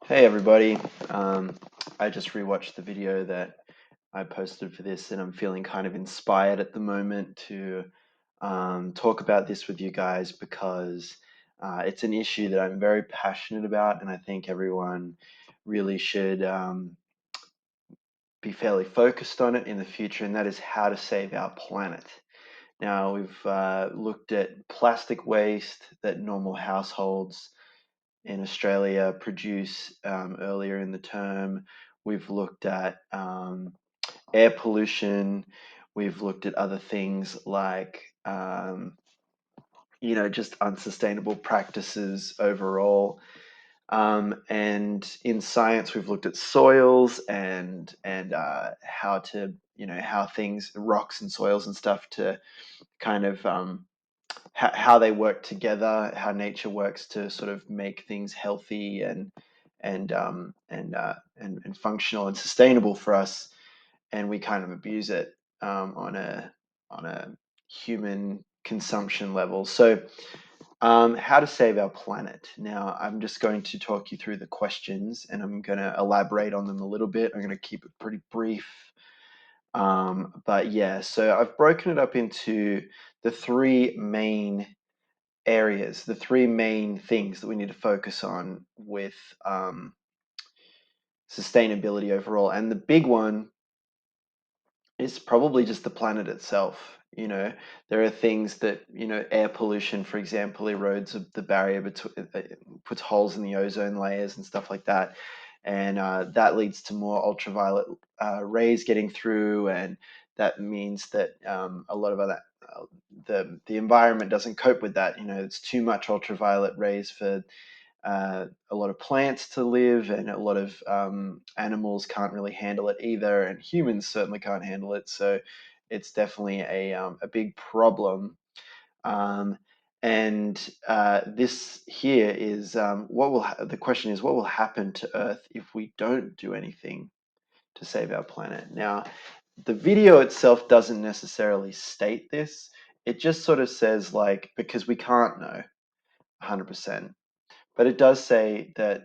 Hey everybody. I just rewatched the video that I posted for this, and I'm feeling kind of inspired at the moment to talk about this with you guys because it's an issue that I'm very passionate about, and I think everyone really should be fairly focused on it in the future, and that is how to save our planet. Now, we've looked at plastic waste that normal households in Australia produce earlier in the term. We've looked at air pollution. We've looked at other things like, just unsustainable practices overall. And in science, we've looked at soils and how to, how things, rocks and soils and stuff to kind of how they work together, how nature works to sort of make things healthy and functional and sustainable for us, and we kind of abuse it on a human consumption level. So, how to save our planet? Now, I'm just going to talk you through the questions, and I'm going to elaborate on them a little bit. I'm going to keep it pretty brief. But yeah, so I've broken it up into the three main areas, the three main things that we need to focus on with sustainability overall. And the big one is probably just the planet itself. There are things that, air pollution, for example, erodes the barrier between, puts holes in the ozone layers and stuff like that. And that leads to more ultraviolet rays getting through. And that means that a lot of other, the environment doesn't cope with that. It's too much ultraviolet rays for a lot of plants to live, and a lot of animals can't really handle it either, and humans certainly can't handle it. So it's definitely a big problem. Um, and this here is the question is, what will happen to Earth if we don't do anything to save our planet? Now, the video itself doesn't necessarily state this. It just sort of says, like, because we can't know 100%. But it does say that,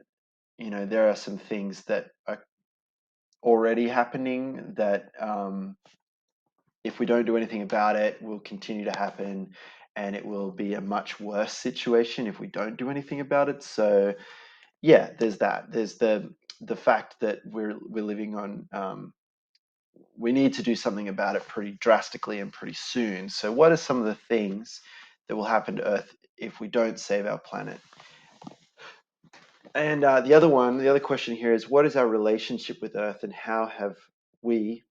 there are some things that are already happening that, if we don't do anything about it, will continue to happen, and it will be a much worse situation if we don't do anything about it. So yeah, there's that. There's the fact that we're living on. We need to do something about it pretty drastically and pretty soon. So what are some of the things that will happen to Earth if we don't save our planet? And the other question here is, what is our relationship with Earth, and how have we,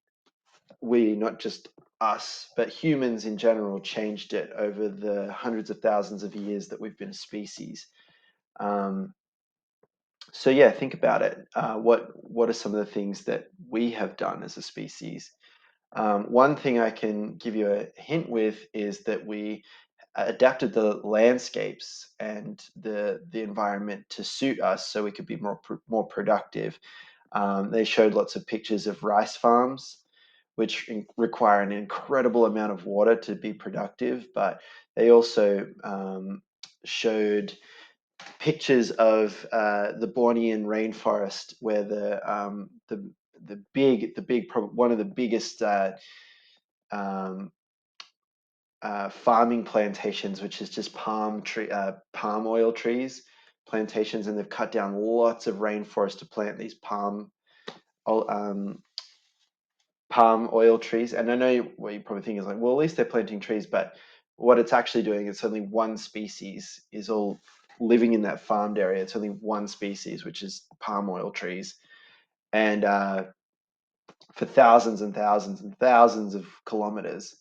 not just us, but humans in general, changed it over the hundreds of thousands of years that we've been a species? Um, so yeah, think about it. What are some of the things that we have done as a species? One thing I can give you a hint with is that we adapted the landscapes and the environment to suit us, so we could be more productive. They showed lots of pictures of rice farms, which require an incredible amount of water to be productive. But they also showed pictures of the Bornean rainforest, where one of the biggest um, farming plantations, which is just palm oil trees plantations, and they've cut down lots of rainforest to plant these um, palm oil trees. And I know what you probably think is like, well, at least they're planting trees, but what it's actually doing is only one species is all living in that farmed area. It's only one species, which is palm oil trees, and for thousands and thousands and thousands of kilometers.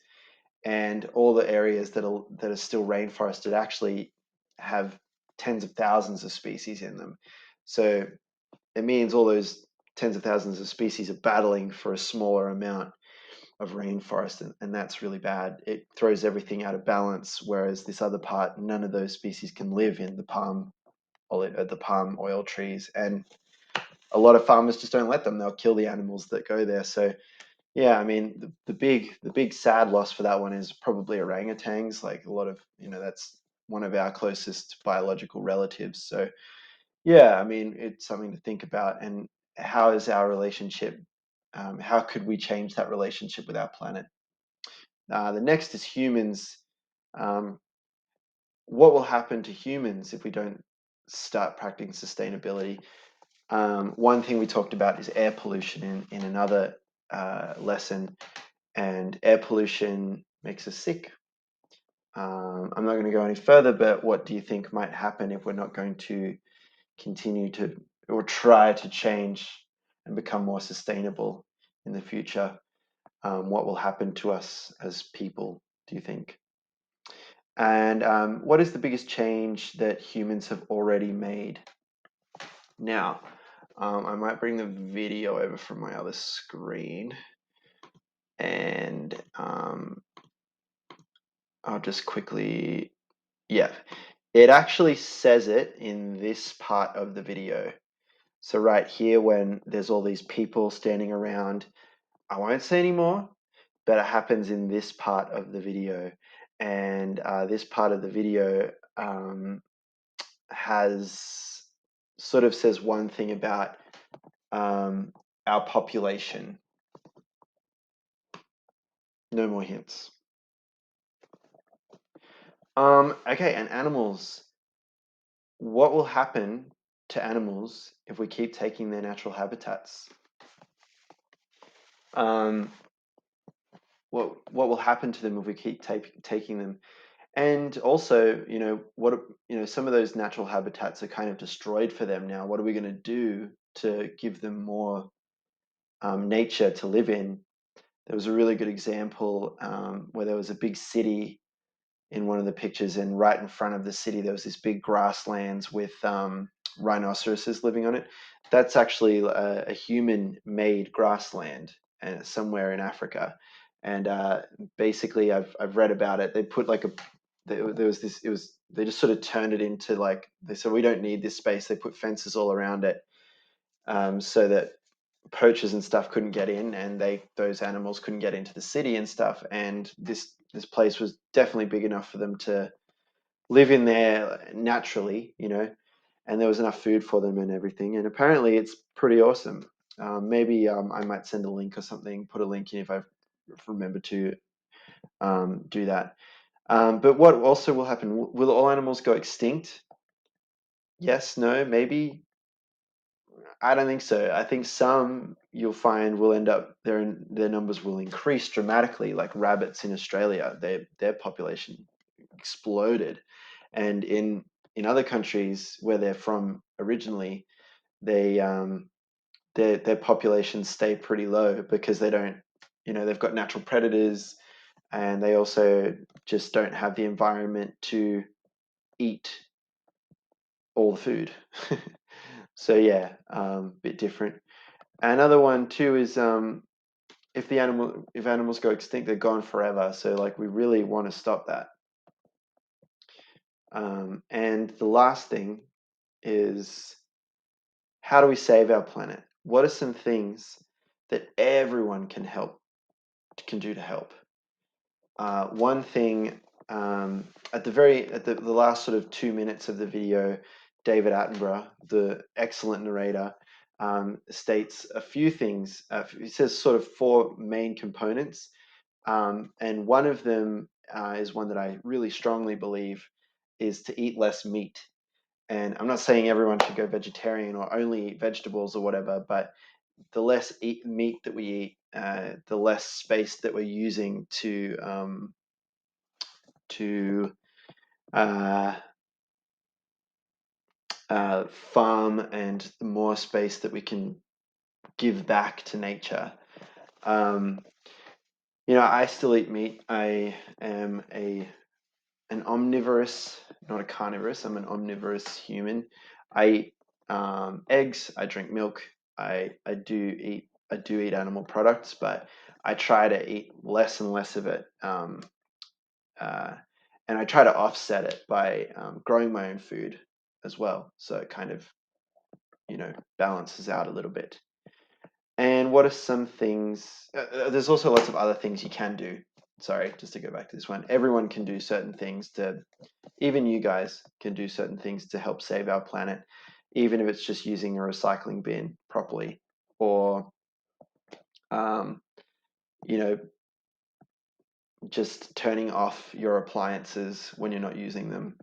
And all the areas that are still rainforested actually have tens of thousands of species in them. So it means all those tens of thousands of species are battling for a smaller amount of rainforest, and that's really bad. It throws everything out of balance. Whereas this other part, none of those species can live in the palm oil trees, and a lot of farmers just don't let them. They'll kill the animals that go there. So yeah, I mean, the big sad loss for that one is probably orangutans. Like, a lot of, that's one of our closest biological relatives. So Yeah, I mean, it's something to think about. And how is our relationship? How could we change that relationship with our planet? The next is humans. Um, what will happen to humans if we don't start practicing sustainability? One thing we talked about is air pollution in another lesson, and air pollution makes us sick. I'm not going to go any further, but what do you think might happen if we're not going to continue to or try to change and become more sustainable in the future? What will happen to us as people, do you think? And what is the biggest change that humans have already made? Now, I might bring the video over from my other screen, and I'll just quickly, yeah, it actually says it in this part of the video. So right here, when there's all these people standing around, I won't say any more, but it happens in this part of the video. And this part of the video has sort of says one thing about our population. No more hints. Okay, and animals. What will happen to animals if we keep taking their natural habitats? Um, what will happen to them if we keep taking them? And also, some of those natural habitats are kind of destroyed for them now. What are we going to do to give them more nature to live in? There was a really good example where there was a big city in one of the pictures, and right in front of the city there was this big grasslands with rhinoceroses living on it. That's actually a human-made grassland somewhere in Africa, and basically I've read about it. They put like there was this it was they just sort of turned it into like they said we don't need this space. They put fences all around it so that poachers and stuff couldn't get in, and those animals couldn't get into the city and stuff. And this place was definitely big enough for them to live in there naturally, and there was enough food for them and everything. And apparently, it's pretty awesome. Maybe I might send a link or something, put a link in if I remember to do that. But what also will happen? Will all animals go extinct? Yes, no, maybe. I don't think so. I think some you'll find will end up their numbers will increase dramatically, like rabbits in Australia. Their population exploded, and in other countries where they're from originally, they their populations stay pretty low because they don't, they've got natural predators, and they also just don't have the environment to eat all the food. So yeah, bit different. Another one too is if animals go extinct, they're gone forever. So like we really want to stop that. And the last thing is how do we save our planet? What are some things that everyone can do to help? One thing at the last sort of 2 minutes of the video, David Attenborough, the excellent narrator, states a few things. He says sort of four main components, and one of them is one that I really strongly believe is to eat less meat. And I'm not saying everyone should go vegetarian or only eat vegetables or whatever, but the less meat that we eat, the less space that we're using to uh, farm, and the more space that we can give back to nature. Um, I still eat meat. I am an omnivorous, not a carnivorous. I'm an omnivorous human. I eat eggs. I drink milk. I do eat animal products, but I try to eat less and less of it. Uh, and I try to offset it by growing my own food as well. So it kind of, balances out a little bit. And what are some things? There's also lots of other things you can do. Sorry, just to go back to this one. Everyone can do certain things even you guys can do certain things to help save our planet. even if it's just using a recycling bin properly, or um, you know, just turning off your appliances when you're not using them.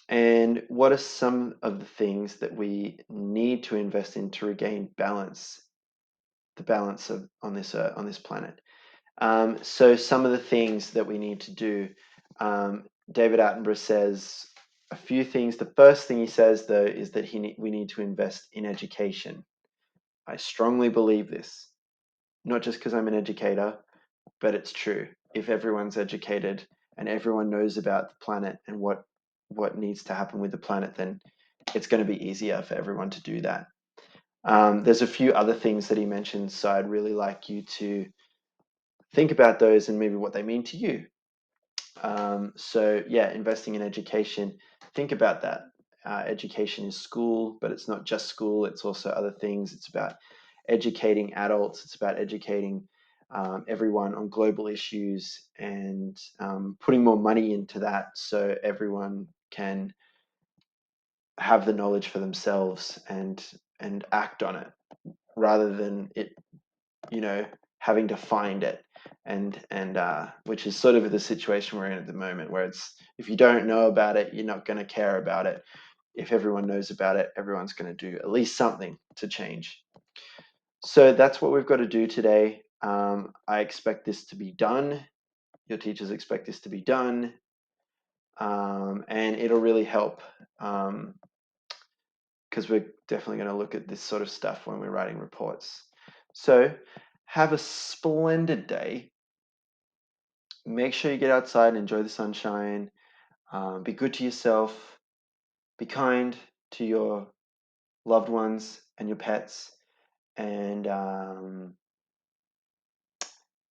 And what are some of the things that we need to invest in to regain balance, the balance of on this planet? So some of the things that we need to do, David Attenborough says a few things. The first thing he says, though, is that we need to invest in education. I strongly believe this, not just because I'm an educator, but it's true. If everyone's educated and everyone knows about the planet and what needs to happen with the planet, then it's going to be easier for everyone to do that. There's a few other things that he mentions, so I'd really like you to think about those and maybe what they mean to you. So yeah, investing in education, think about that. Education is school, but it's not just school, it's also other things. It's about educating adults, it's about educating everyone on global issues, and putting more money into that so everyone can have the knowledge for themselves and act on it, rather than it, you know, having to find it. And which is sort of the situation we're in at the moment, where it's, if you don't know about it, you're not going to care about it. If everyone knows about it, everyone's going to do at least something to change. So that's what we've got to do today. I expect this to be done. Your teachers expect this to be done. And it'll really help, because we're definitely going to look at this sort of stuff when we're writing reports. So have a splendid day. Make sure you get outside and enjoy the sunshine. Be good to yourself. Be kind to your loved ones and your pets. And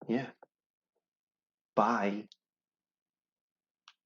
yeah, bye.